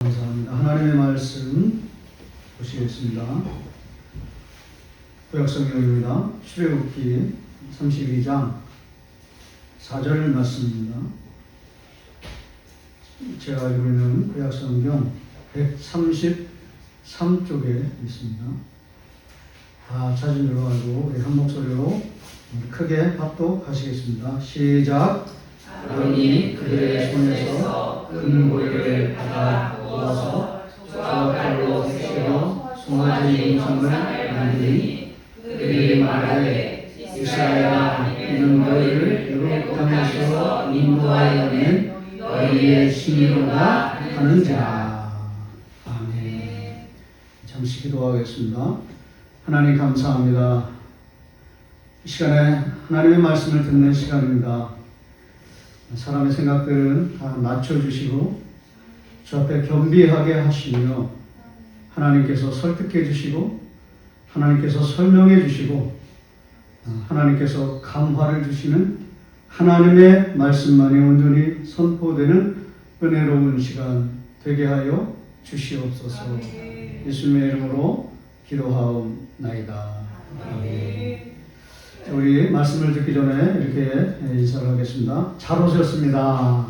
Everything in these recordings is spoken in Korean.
감사합니다. 하나님의 말씀 보시겠습니다. 구약성경입니다. 출애굽기 32장 4절 말씀입니다. 제가 알고 있는 구약성경 133쪽에 있습니다. 다 찾은 줄 알고 한 목소리로 크게 합독하시겠습니다. 시작. 아론이 그들의 손에서 금고리를 받아 부어서 조각칼로 세워 송아지 음성을 만드니 그들이 말하되 이스라엘아 이는 너희를 애굽 땅에서 인도하여 낸 너희의 신이로다 하는지라. 아멘. 잠시 기도하겠습니다. 하나님 감사합니다. 이 시간에 하나님의 말씀을 듣는 시간입니다. 사람의 생각들은 다 낮춰주시고 주 앞에 겸비하게 하시며 하나님께서 설득해 주시고 하나님께서 설명해 주시고 하나님께서 감화를 주시는 하나님의 말씀만이 온전히 선포되는 은혜로운 시간 되게 하여 주시옵소서. 예수님의 이름으로 기도하옵나이다. 아멘. 우리 말씀을 듣기 전에 이렇게 인사를 하겠습니다. 잘 오셨습니다.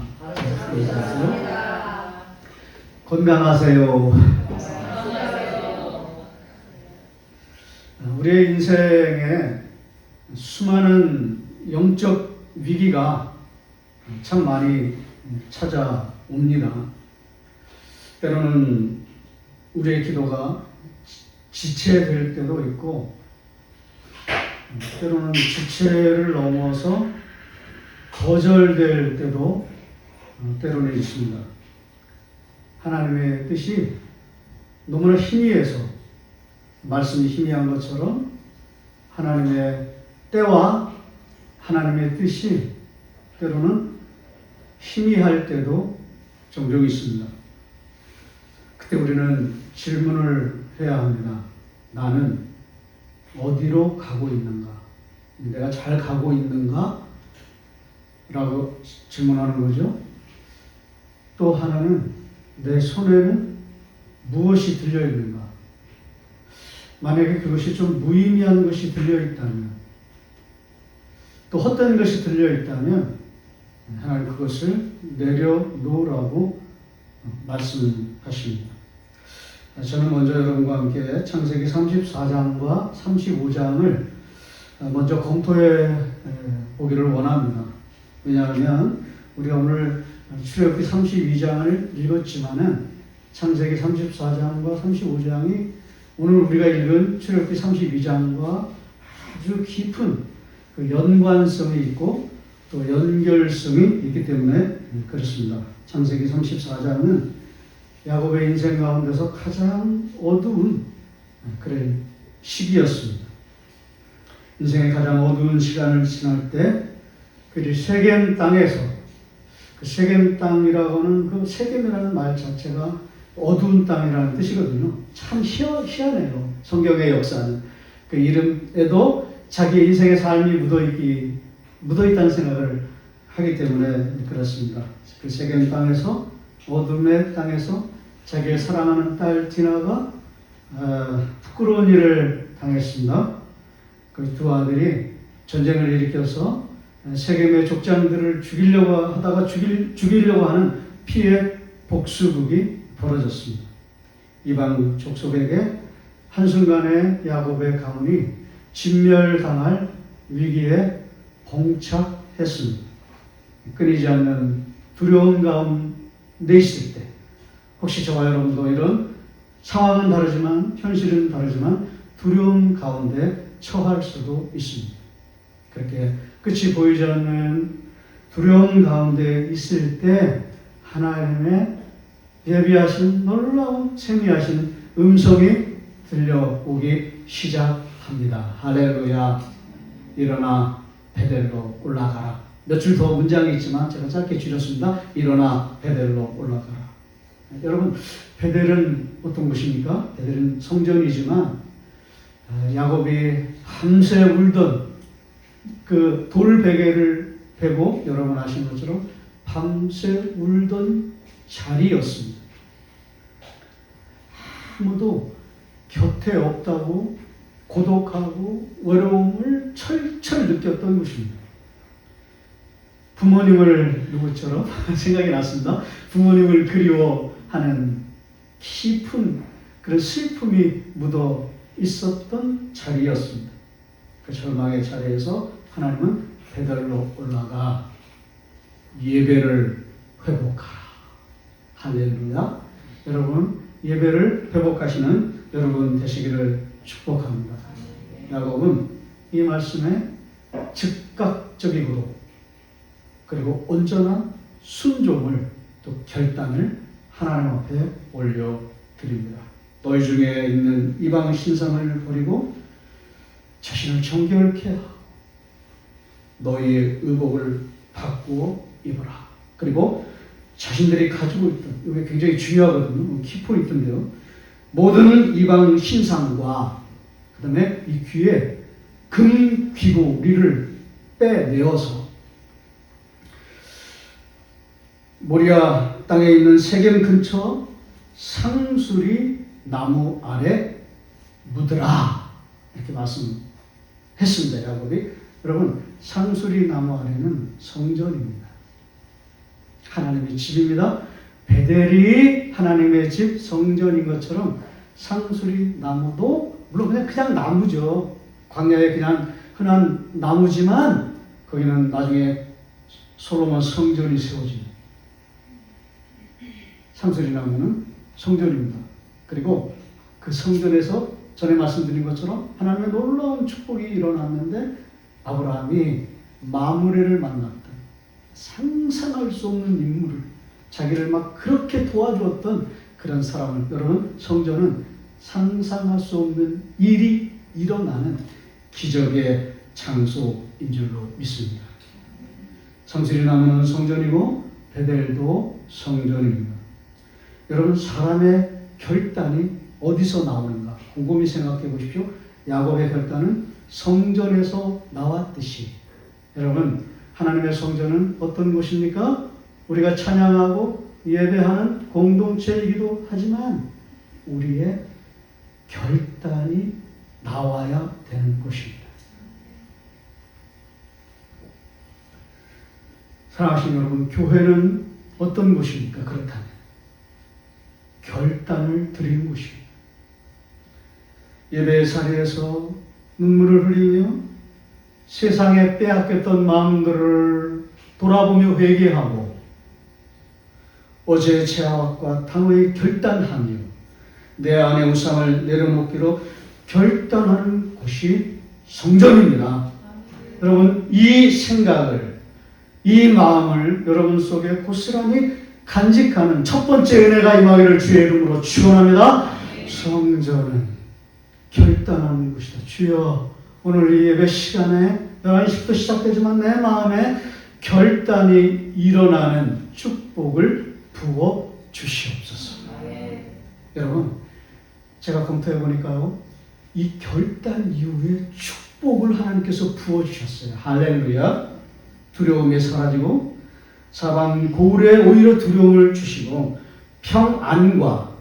건강하세요. 우리의 인생에 수많은 영적 위기가 참 많이 찾아옵니다. 때로는 우리의 기도가 지체될 때도 있고 때로는 지체를 넘어서 거절될 때도 때로는 있습니다. 하나님의 뜻이 너무나 희미해서 말씀이 희미한 것처럼 하나님의 때와 하나님의 뜻이 때로는 희미할 때도 종종 있습니다. 그때 우리는 질문을 해야 합니다. 나는 어디로 가고 있는가? 내가 잘 가고 있는가? 라고 질문하는 거죠. 또 하나는 내 손에는 무엇이 들려 있는가? 만약에 그것이 좀 무의미한 것이 들려 있다면, 또 헛된 것이 들려 있다면 하나님 그것을 내려놓으라고 말씀하십니다. 저는 먼저 여러분과 함께 창세기 34장과 35장을 먼저 검토해 보기를 원합니다. 왜냐하면 우리가 오늘 출애굽기 32장을 읽었지만은 창세기 34장과 35장이 오늘 우리가 읽은 출애굽기 32장과 아주 깊은 그 연관성이 있고 또 연결성이 있기 때문에 그렇습니다. 창세기 34장은 야곱의 인생 가운데서 가장 어두운 그런 시기였습니다. 인생의 가장 어두운 시간을 지날 때 그리 세겜 땅에서 그 세겜 땅이라고 하는 그 세겜이라는 말 자체가 어두운 땅이라는 뜻이거든요. 참 희한해요. 성경의 역사는. 그 이름에도 자기 인생의 삶이 묻어있다는 생각을 하기 때문에 그렇습니다. 그 세겜 땅에서 어둠의 땅에서 자기를 사랑하는 딸 디나가 부끄러운 일을 당했습니다. 그 두 아들이 전쟁을 일으켜서 세겜의 족장들을 죽이려고 하는 피해 복수극이 벌어졌습니다. 이방 족속에게 한순간에 야곱의 가문이 진멸당할 위기에 봉착했습니다. 끊이지 않는 두려움 가운데 있을 때 혹시 저와 여러분도 이런 상황은 다르지만 현실은 다르지만 두려움 가운데 처할 수도 있습니다. 그렇게 끝이 보이지 않는 두려움 가운데 있을 때 하나님의 예비하신 놀라운 생미하신 음성이 들려오기 시작합니다. 할렐루야. 일어나 베델로 올라가라. 몇 줄 더 문장이 있지만 제가 짧게 줄였습니다. 일어나 베델로 올라가라. 여러분, 베델은 어떤 곳입니까? 베델은 성전이지만 야곱이 밤새 울던 그 돌베개를 베고 여러분 아시는 것처럼 밤새 울던 자리였습니다. 아무도 곁에 없다고 고독하고 외로움을 철철 느꼈던 곳입니다. 부모님을 누구처럼 생각이 났습니다. 부모님을 그리워하는 깊은 그런 슬픔이 묻어 있었던 자리였습니다. 그 절망의 자리에서 하나님은 베델로 올라가 예배를 회복하라. 할렐루야. 여러분, 예배를 회복하시는 여러분 되시기를 축복합니다. 야곱은 이 말씀에 즉각적이고 그리고 온전한 순종을 또 결단을 하나님 앞에 올려드립니다. 너희 중에 있는 이방 신상을 버리고 자신을 정결케 하고 너희의 의복을 바꾸어 입어라. 그리고 자신들이 가지고 있던, 이게 굉장히 중요하거든요. 키포인트인데요. 모든 이방 신상과 그 다음에 이 귀에 금 귀고리를 빼내어서 모리아 땅에 있는 세겜 근처 상수리 나무 아래 묻으라. 이렇게 말씀했습니다. 야곱이. 여러분, 상수리 나무 아래는 성전입니다. 하나님의 집입니다. 베델이 하나님의 집 성전인 것처럼 상수리 나무도 물론 그냥 나무죠. 광야에 그냥 흔한 나무지만 거기는 나중에 솔로몬 성전이 세워집니다. 상수리 나무는 성전입니다. 그리고 그 성전에서 전에 말씀드린 것처럼 하나님의 놀라운 축복이 일어났는데 아브라함이 마므레를 만났던 상상할 수 없는 인물을 자기를 막 그렇게 도와주었던 그런 사람을 여러분 성전은 상상할 수 없는 일이 일어나는 기적의 장소인 줄로 믿습니다. 상수리 나무는 성전이고 베델도 성전입니다. 여러분 사람의 결단이 어디서 나오는가 곰곰이 생각해 보십시오. 야곱의 결단은 성전에서 나왔듯이 여러분 하나님의 성전은 어떤 곳입니까? 우리가 찬양하고 예배하는 공동체이기도 하지만 우리의 결단이 나와야 되는 곳입니다. 사랑하시는 여러분, 교회는 어떤 곳입니까? 그렇다면 결단을 드리는 곳입니다. 예배의 자리에서 눈물을 흘리며 세상에 빼앗겼던 마음들을 돌아보며 회개하고 어제의 죄악과 당의 결단하며 내 안의 우상을 내려놓기로 결단하는 곳이 성전입니다. 여러분 이 생각을 이 마음을 여러분 속에 고스란히 간직하는 첫 번째 은혜가 임하기를 주의 이름으로 축원합니다. 성전은 결단하는 곳이다. 주여 오늘 이 예배 시간에 11시부터 시작되지만 내 마음에 결단이 일어나는 축복을 부어 주시옵소서. 여러분 제가 검토해 보니까요 이 결단 이후에 축복을 하나님께서 부어 주셨어요. 할렐루야. 두려움이 사라지고 사방 고울에 오히려 두려움을 주시고 평안과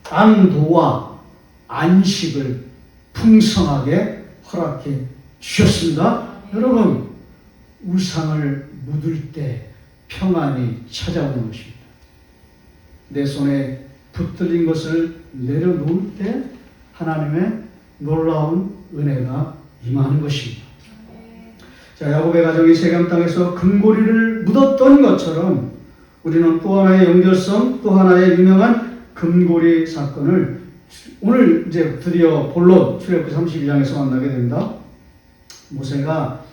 안도와 안식을 풍성하게 허락해 주셨습니다. 여러분 우상을 묻을 때 평안이 찾아오는 것입니다. 내 손에 붙들린 것을 내려놓을 때 하나님의 놀라운 은혜가 임하는 것입니다. 자, 야곱의 가정이 세겜 땅에서 금고리를 묻었던 것처럼 우리는 또 하나의 연결성, 또 하나의 유명한 금고리 사건을 오늘 이제 드디어 본론 출애굽기 32장에서 만나게 됩니다. 모세가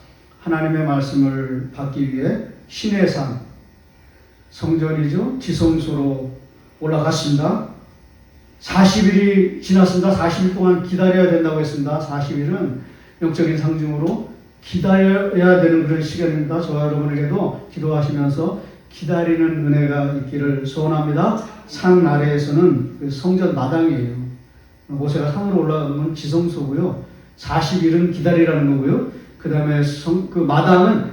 하나님의 말씀을 받기 위해 시내산 성전이죠. 지성소로 올라갔습니다. 40일이 지났습니다. 40일 동안 기다려야 된다고 했습니다. 40일은 영적인 상징으로 기다려야 되는 그런 시간입니다. 저와 여러분에게도 기도하시면서 기다리는 은혜가 있기를 소원합니다. 산 아래에서는 그 성전 마당이에요. 모세가 산으로 올라가면 지성소고요. 40일은 기다리라는 거고요. 그 다음에 그 마당은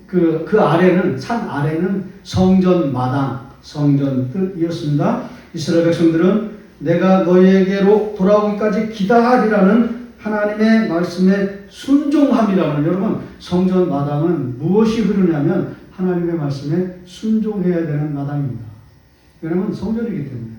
그 아래는 산 아래는 성전 마당, 성전 뜰이었습니다. 이스라엘 백성들은 내가 너희에게로 돌아오기까지 기다리라는 하나님의 말씀에 순종함이라는, 여러분 성전 마당은 무엇이 흐르냐면 하나님의 말씀에 순종해야 되는 마당입니다. 왜냐하면 성전이기 때문에.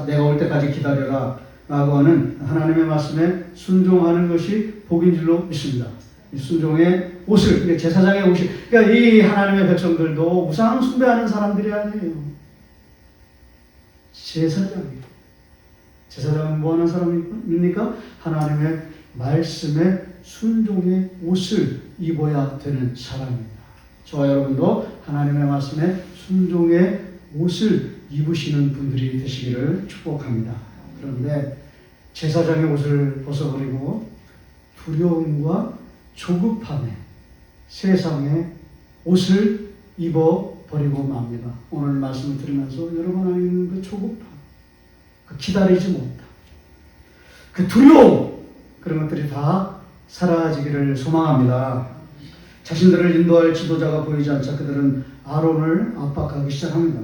내가 올 때까지 기다려라 라고 하는 하나님의 말씀에 순종하는 것이 복인 줄로 믿습니다. 이 순종의 옷을, 제사장의 옷이, 그러니까 이 하나님의 백성들도 우상 숭배하는 사람들이 아니에요. 제사장이에요. 제사장은 뭐 하는 사람입니까? 하나님의 말씀에 순종의 옷을 입어야 되는 사람입니다. 저와 여러분도 하나님의 말씀에 순종의 옷을 입으시는 분들이 되시기를 축복합니다. 그런데 제사장의 옷을 벗어버리고 두려움과 조급함에 세상의 옷을 입어버리고 맙니다. 오늘 말씀을 들으면서 여러분 안에 있는 그 조급함, 그 기다리지 못함, 그 두려움, 그런 것들이 다 사라지기를 소망합니다. 자신들을 인도할 지도자가 보이지 않자 그들은 아론을 압박하기 시작합니다.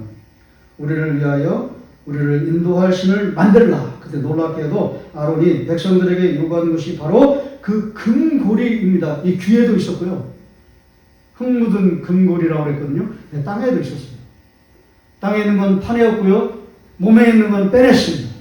우리를 위하여 우리를 인도할 신을 만들라. 그때 놀랍게도 아론이 백성들에게 요구하는 것이 바로 그 금고리입니다. 이 귀에도 있었고요. 흙 묻은 금고리라고 그랬거든요. 땅에도 있었어요. 땅에 있는 건 파내었고요. 몸에 있는 건 빼냈습니다.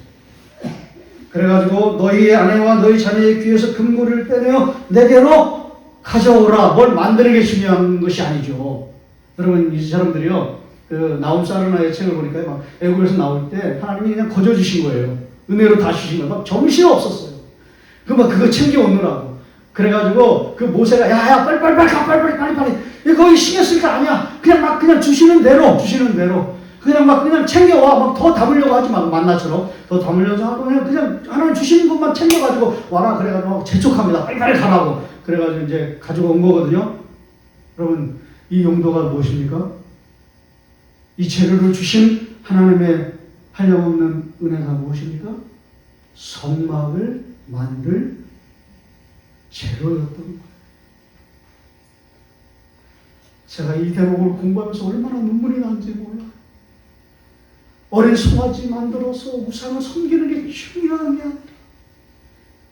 그래가지고 너희의 아내와 너희 자녀의 귀에서 금고리를 빼내어 내게로 가져오라. 뭘 만드는 게 중요한 것이 아니죠. 여러분 이 사람들이요. 그 나움 사르나의 책을 보니까 막 애국에서 나올 때 하나님이 그냥 거저 주신 거예요. 은혜로 다 주신 거예요. 막 정신 없었어요. 그거 챙겨 오느라고. 그래가지고 그 모세가 야야 빨리 거기 신경 쓸 거 아니야. 그냥 주시는 대로 그냥 챙겨와. 막 더 담으려고 하지 마. 만나처럼 더 담으려고 하고 그냥 하나님 주시는 것만 챙겨가지고 와라. 그래가지고 재촉합니다. 빨리 가라고. 그래가지고 이제 가지고 온 거거든요. 여러분 이 용도가 무엇입니까? 이 재료를 주신 하나님의 한량없는 은혜가 무엇입니까? 성막을 만들 재료였던 거예요. 제가 이 대목을 공부하면서 얼마나 눈물이 나는지 몰라. 어린 송아지 만들어서 우상을 섬기는 게 중요한 게 아니라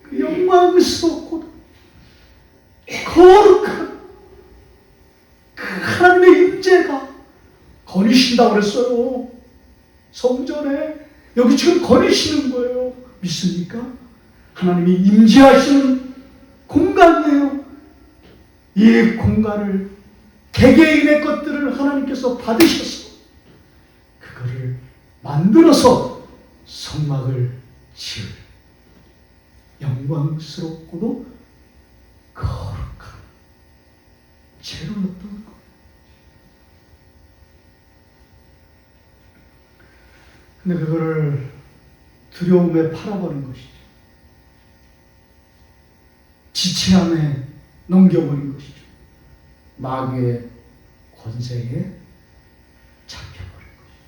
그 영광스럽고 거룩한 그 하나님의 임재가 거니신다고 그랬어요. 성전에 여기 지금 거니시는 거예요. 믿습니까? 하나님이 임재하시는 공간이에요. 이 공간을 개개인의 것들을 하나님께서 받으셔서 그거를 만들어서 성막을 지을 영광스럽고도 거룩한 재료였던 것. 근데 그거를 두려움에 팔아버린 것이죠. 지체함에 넘겨버린 것이죠. 마귀의 권세에 잡혀버린 것이죠.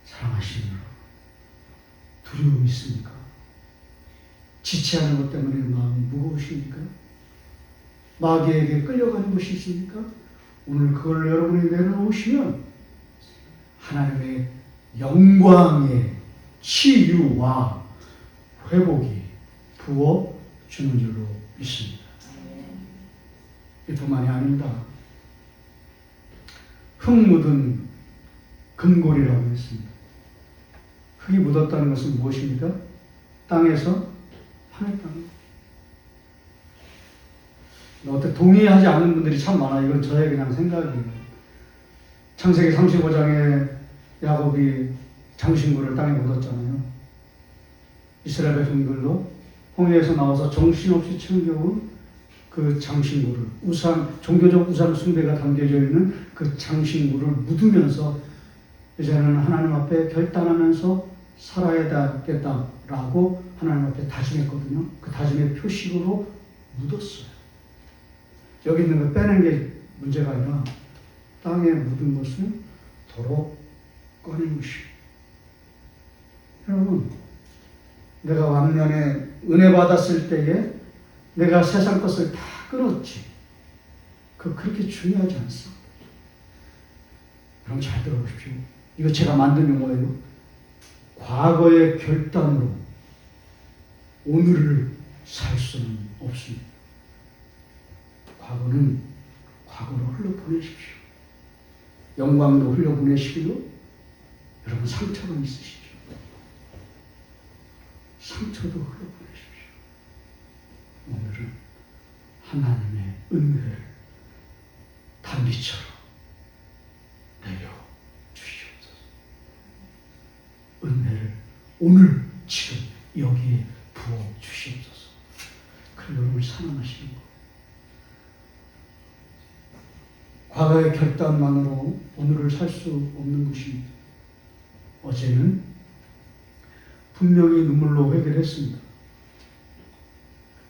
사랑하시는 여러분, 두려움이 있습니까? 지체하는 것 때문에 마음이 무거우십니까? 마귀에게 끌려가는 것이 있습니까? 오늘 그걸 여러분이 내려놓으시면 하나님의 영광의 치유와 회복이 부어주는 줄로 믿습니다. 이뿐만이 아닙니다. 흙 묻은 금고리라고 했습니다. 흙이 묻었다는 것은 무엇입니까? 땅에서 파냈다는 것. 어떻게 동의하지 않는 분들이 참 많아요. 이건 저의 그냥 생각이에요. 창세기 35장에 야곱이 장신구를 땅에 묻었잖아요. 이스라엘 백성들도 홍해에서 나와서 정신없이 챙겨온 그 장신구를, 종교적 우상 숭배가 담겨져 있는 그 장신구를 묻으면서 이제는 하나님 앞에 결단하면서 살아야 되겠다라고 하나님 앞에 다짐했거든요. 그 다짐의 표식으로 묻었어요. 여기 있는 거 빼는 게 문제가 아니라 땅에 묻은 것을 도로 꺼낸 것입니다. 여러분, 내가 왕년에 은혜 받았을 때에 내가 세상 것을 다 끊었지. 그렇게 중요하지 않습니다. 여러분 잘 들어보십시오. 이거 제가 만든 용어예요. 과거의 결단으로 오늘을 살 수는 없습니다. 과거는 과거로 흘려보내십시오. 영광도 흘려보내시고요. 여러분 상처가 있으시죠. 상처도 흘려보내십시오. 오늘은 하나님의 은혜를 단비처럼 내려주시옵소서. 은혜를 오늘 지금 여기에 부어주시옵소서. 그리고 여러분을 사랑하시는 거. 과거의 결단만으로 오늘을 살 수 없는 것입니다. 어제는 분명히 눈물로 해결했습니다.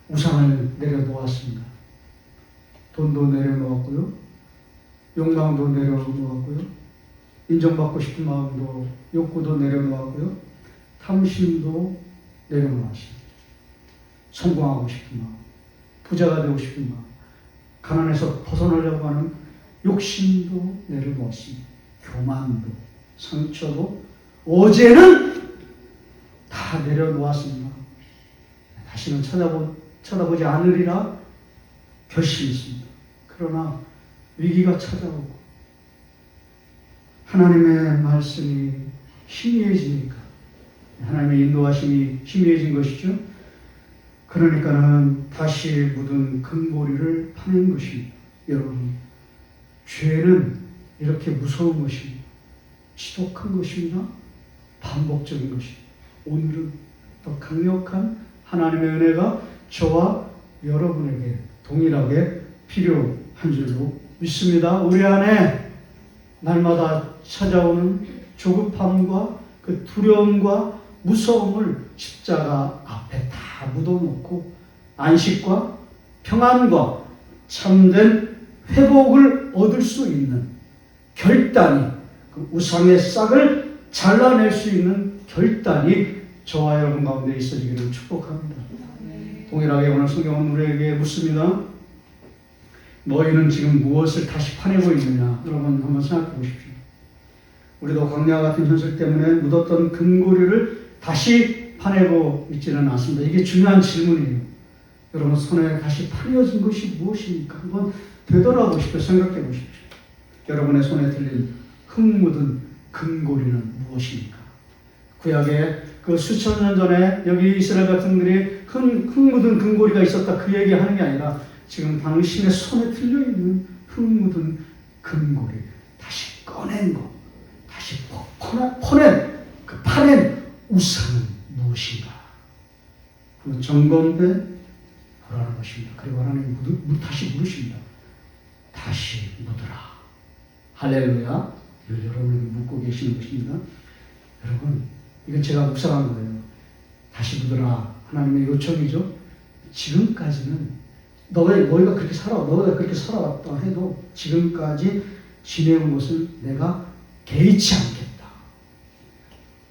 우상을 내려놓았습니다. 돈도 내려놓았고요. 욕망도 내려놓았고요. 인정받고 싶은 마음도, 욕구도 내려놓았고요. 탐심도 내려놓았습니다. 성공하고 싶은 마음, 부자가 되고 싶은 마음, 가난에서 벗어나려고 하는 욕심도 내려놓았습니다. 교만도, 상처도 어제는 다 내려놓았습니다. 다시는 쳐다보지 않으리라 결심했습니다. 그러나 위기가 찾아오고 하나님의 말씀이 희미해지니까, 하나님의 인도하심이 희미해진 것이죠. 그러니까는 다시 묻은 금고리를 파낸 것입니다. 여러분, 죄는 이렇게 무서운 것입니다. 지독한 것입니다. 반복적인 것입니다. 오늘은 더 강력한 하나님의 은혜가 저와 여러분에게 동일하게 필요한 줄로 믿습니다. 우리 안에 날마다 찾아오는 조급함과 그 두려움과 무서움을 십자가 앞에 다 묻어놓고 안식과 평안과 참된 회복을 얻을 수 있는 결단이, 그 우상의 싹을 잘라낼 수 있는 결단이 저와 여러분 가운데 있어지기를 축복합니다. 동일하게 오늘 성경은 우리에게 묻습니다. 너희는 지금 무엇을 다시 파내고 있느냐? 여러분 한번 생각해 보십시오. 우리도 광야와 같은 현실 때문에 묻었던 금고리를 다시 파내고 있지는 않습니다. 이게 중요한 질문이에요. 여러분 손에 다시 파내어진 것이 무엇입니까? 한번 되돌아보십시오. 생각해 보십시오. 여러분의 손에 들린 흙 묻은 금고리는 무엇입니까? 구약에 그 수천 년 전에 여기 이스라엘 백성들이 흙 묻은 금고리가 있었다, 그 얘기 하는 게 아니라 지금 당신의 손에 들려있는 흙 묻은 금고리 다시 꺼낸 거, 다시 파낸 우상은 무엇인가 한번 점검해 보라는 것입니다. 그리고 하나님 다시 물으십니다. 다시 묻으라. 할렐루야. 여러분에게 묻고 계시는 것입니다. 여러분, 이건 제가 묵상한 거예요. 다시 묻으라. 하나님의 요청이죠. 지금까지는 너희가 그렇게 너희가 그렇게 살아왔다 해도 지금까지 지내온 것을 내가 개의치 않겠다.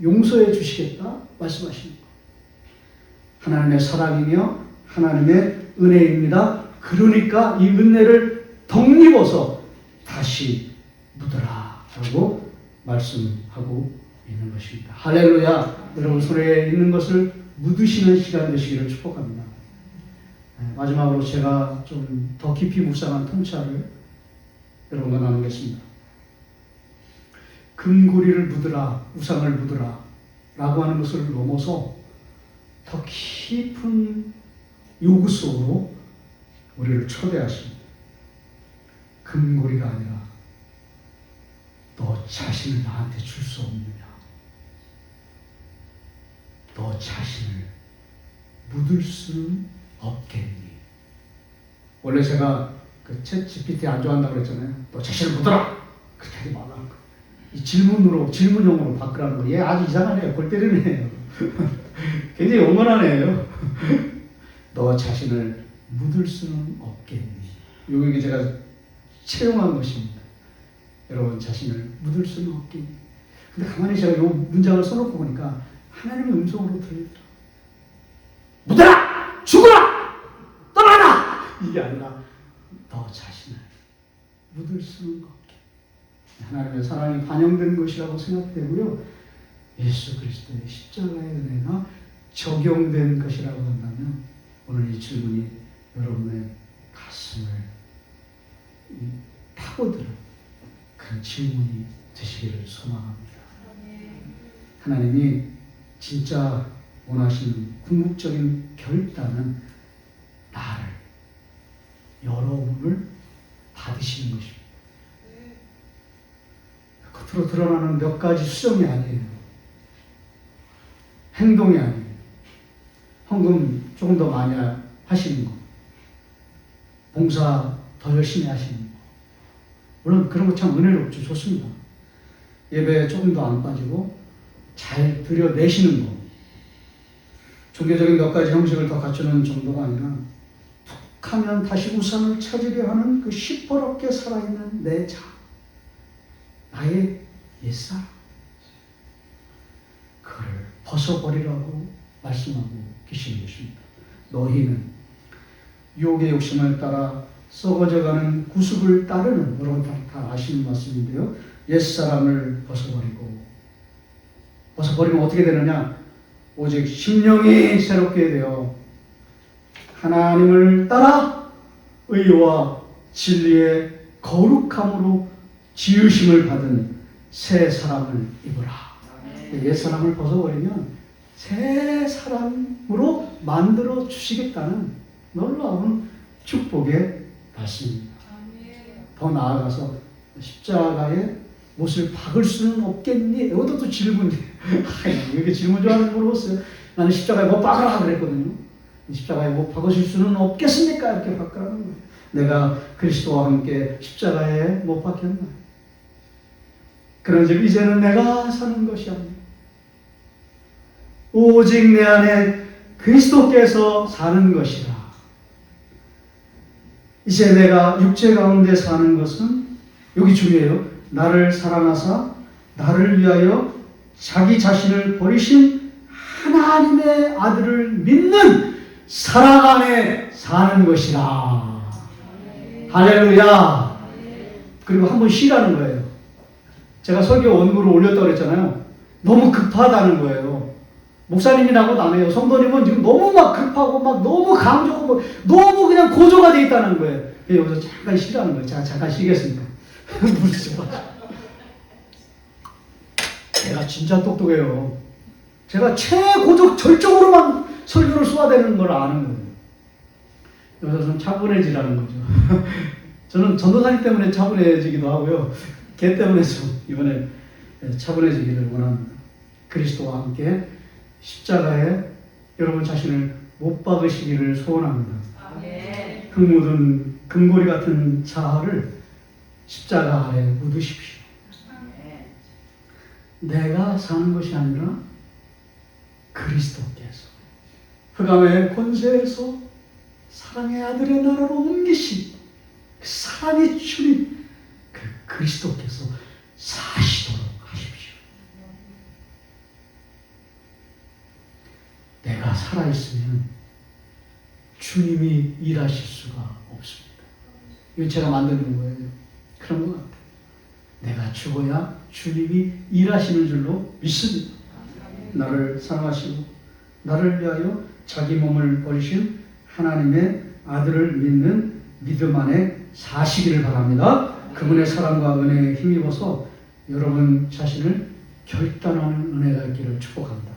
용서해 주시겠다 말씀하십니다. 하나님의 사랑이며 하나님의 은혜입니다. 그러니까 이 은혜를 덧입어서 다시 묻으라 라고 말씀하고 있는 것입니다. 할렐루야. 여러분 손에 있는 것을 묻으시는 시간 되시기를 축복합니다. 마지막으로 제가 좀 더 깊이 묵상한 통찰을 여러분과 나누겠습니다. 금고리를 묻으라, 우상을 묻으라 라고 하는 것을 넘어서 더 깊은 요구 속으로 우리를 초대하십니다. 금고리가 아니라 너 자신을 나한테 줄 수 없느냐? 너 자신을 묻을 수는 없겠니? 원래 제가 그 챗 GPT 안 좋아한다고 그랬잖아요. 너 자신을 묻어라! 그렇게 하지 말라는 거. 이 질문형으로 바꾸라는 거. 얘 아주 이상한 애예요. 골 때리는 애예요. 굉장히 원만한 애예요. 너 자신을 묻을 수는 없겠니? 이게 제가 채용한 것입니다. 여러분 자신을 묻을 수는 없겠니? 근데 가만히 제가 이 문장을 써놓고 보니까 하나님의 음성으로 들리더라. 묻어라! 죽어라! 떠나라! 이게 아니라 너 자신을 묻을 수는 없게. 하나님의 사랑이 반영된 것이라고 생각되고요. 예수 그리스도의 십자가의 은혜가 적용된 것이라고 한다면 오늘 이 질문이 여러분의 가슴을 파고드는 그런 질문이 되시기를 소망합니다. 하나님이 진짜 원하시는 궁극적인 결단은 나를, 여러분을 받으시는 것입니다. 겉으로 드러나는 몇 가지 수정이 아니에요. 행동이 아니에요. 헌금 조금 더 많이 하시는 거, 봉사 더 열심히 하시는 거. 물론 그런 거 참 은혜롭죠. 좋습니다. 예배에 조금 더 안 빠지고 잘 들여내시는 거. 종교적인 몇 가지 형식을 더 갖추는 정도가 아니라 툭 하면 다시 우상을 찾으려 하는 그 시퍼렇게 살아있는 내 자, 나의 옛사람, 그걸 벗어버리라고 말씀하고 계시는 것입니다. 너희는 유혹의 욕심을 따라 썩어져가는 구습을 따르는, 여러분 다 아시는 말씀인데요. 옛사람을 벗어버리면 어떻게 되느냐? 오직 심령이 새롭게 되어 하나님을 따라 의와 진리의 거룩함으로 지으심을 받은 새 사람을 입으라. 옛 사람을 벗어버리면 새 사람으로 만들어 주시겠다는 놀라운 축복의 말씀입니다. 더 나아가서 십자가에 못을 박을 수는 없겠니? 이것도 또 질문이에요. 왜 이렇게 질문 좋아하는지 모르겠어요. 나는 십자가에 못 박으라 그랬거든요. 십자가에 못 박으실 수는 없겠습니까? 이렇게 박으라는 거예요. 내가 그리스도와 함께 십자가에 못 박혔나? 그런즉 이제는 내가 사는 것이 아니라 오직 내 안에 그리스도께서 사는 것이라. 이제 내가 육체 가운데 사는 것은, 여기 중요해요. 나를 사랑하사 나를 위하여 자기 자신을 버리신 하나님의 아들을 믿는 사랑 안에 사는 것이라. 할렐루야. 그리고 한번 쉬라는 거예요. 제가 설교 원고를 올렸다고 그랬잖아요. 너무 급하다는 거예요. 목사님이라고 나네요. 성도님은 지금 너무 막 급하고 막 너무 감정하고 너무 그냥 고조가 돼 있다는 거예요. 여기서 잠깐 쉬라는 거예요. 자, 잠깐 쉬겠습니다. 제가 진짜 똑똑해요. 제가 최고적 절정으로만 설교를 쏘아대는 걸 아는 거예요. 여기서 좀 차분해지라는 거죠. 저는 전도사님 때문에 차분해지기도 하고요. 걔 때문에 좀 이번에 차분해지기를 원합니다. 그리스도와 함께 십자가에 여러분 자신을 못 박으시기를 소원합니다. 흙 묻은 금고리 같은 자아를 십자가 아래 묻으십시오. 내가 사는 것이 아니라 그리스도께서 흑암의 권세에서 사랑의 아들의 나라로 옮기신 그 사랑의 주님, 그 그리스도께서 사시도록 하십시오. 내가 살아있으면 주님이 일하실 수가 없습니다. 이거 제가 만드는 거예요. 그런 것 같아요. 내가 죽어야 주님이 일하시는 줄로 믿습니다. 나를 사랑하시고 나를 위하여 자기 몸을 버리신 하나님의 아들을 믿는 믿음 안에 사시기를 바랍니다. 그분의 사랑과 은혜에 힘입어서 여러분 자신을 결단하는 은혜가 있기를 축복합니다.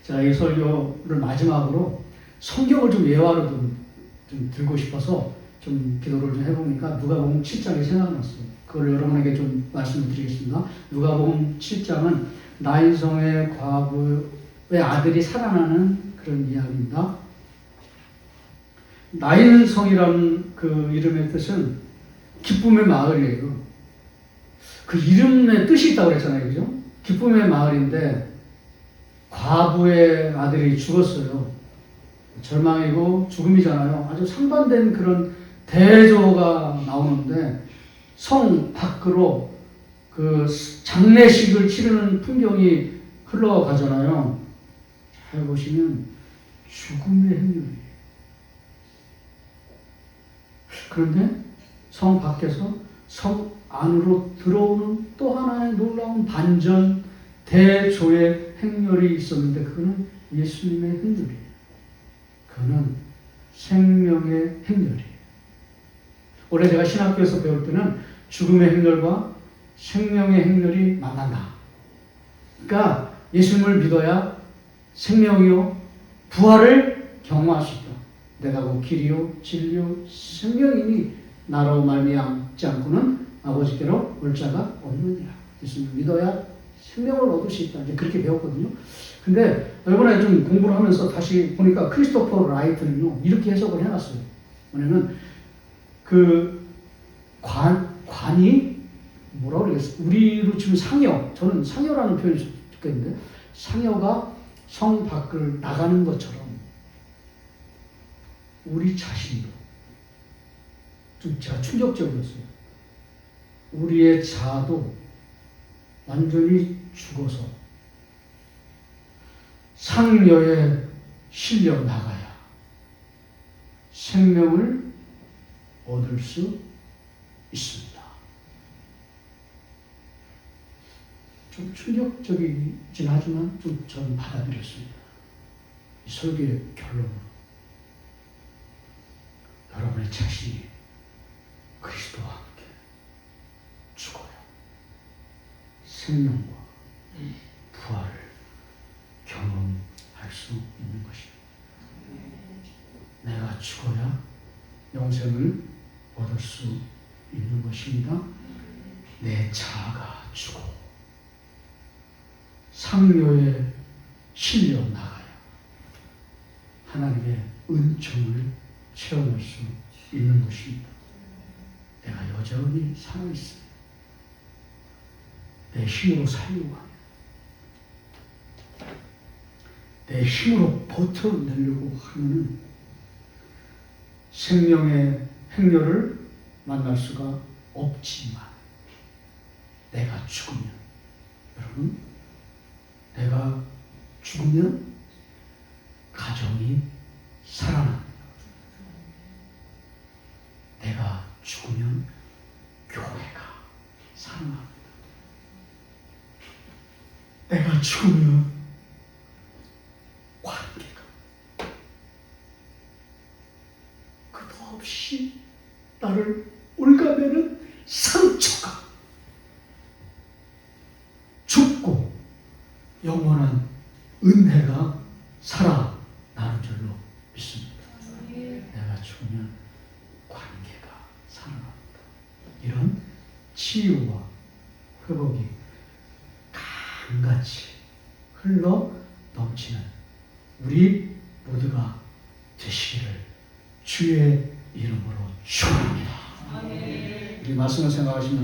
제가 이 설교를 마지막으로 성경을 좀 예화로 좀 들고 싶어서 좀 기도를 좀 해보니까 누가복음 7장이 생각났어요. 그걸 여러분에게 좀 말씀을 드리겠습니다. 누가복음 7장은 나인성의 과부의 아들이 살아나는 그런 이야기입니다. 나인성이라는 그 이름의 뜻은 기쁨의 마을이에요. 그 이름의 뜻이 있다고 그랬잖아요. 그죠? 기쁨의 마을인데 과부의 아들이 죽었어요. 절망이고 죽음이잖아요. 아주 상반된 그런 대조가 나오는데 성 밖으로 그 장례식을 치르는 풍경이 흘러가잖아요. 잘 보시면 죽음의 행렬이에요. 그런데 성 밖에서 성 안으로 들어오는 또 하나의 놀라운 반전 대조의 행렬이 있었는데 그거는 예수님의 행렬이에요. 그거는 생명의 행렬이에요. 원래 제가 신학교에서 배울 때는 죽음의 행렬과 생명의 행렬이 만난다. 그러니까 예수님을 믿어야 생명이요 부활을 경험할 수 있다. 내가 그 길이요 진리요 생명이니 나로 말미암지 않고는 아버지께로 올 자가 없느니라. 예수님을 믿어야 생명을 얻을 수 있다. 이제 그렇게 배웠거든요. 근데 이번에 좀 공부를 하면서 다시 보니까 크리스토퍼 라이트는요 이렇게 해석을 해놨어요. 뭐냐면 그 관이 뭐라고 그러겠어요? 우리로 치면 상여, 저는 상여라는 표현을 듣겠는데 상여가 성 밖을 나가는 것처럼 우리 자신도 좀 제가 충격적이었어요. 우리의 자아도 완전히 죽어서 상여에 실려 나가야 생명을 얻을 수 있습니다. 좀 충격적이긴 하지만 좀 저는 받아들였습니다. 이 설교의 결론은 여러분의 자신이 그리스도와 함께 죽어야 생명과 부활을 경험할 수 있는 것입니다. 내가 죽어야 영생을 얻을 수 있는 것입니다. 내 자아가 죽어 상료에 실려 나가야 하나님의 은총을 체험할 수 있는 것입니다. 내가 여전히 살아있습니다. 내 힘으로 살려고 하면 내 힘으로 버텨내려고 하면 생명의 행렬을 만날 수가 없지만 내가 죽으면 여러분 내가 죽으면 가정이 살아납니다. 내가 죽으면 교회가 살아납니다. 내가 죽으면 관계가 끝없이 나를 올가매는 상처가 죽고 영원한 은혜가 살아나는 줄로 믿습니다. 내가 죽으면 관계가 살아납니다. 이런 치유와 회복이 강같이 흘러 넘치는 우리 모두가 되시기를 주의 이름으로 축원합니다. 우리 말씀을 생각하시면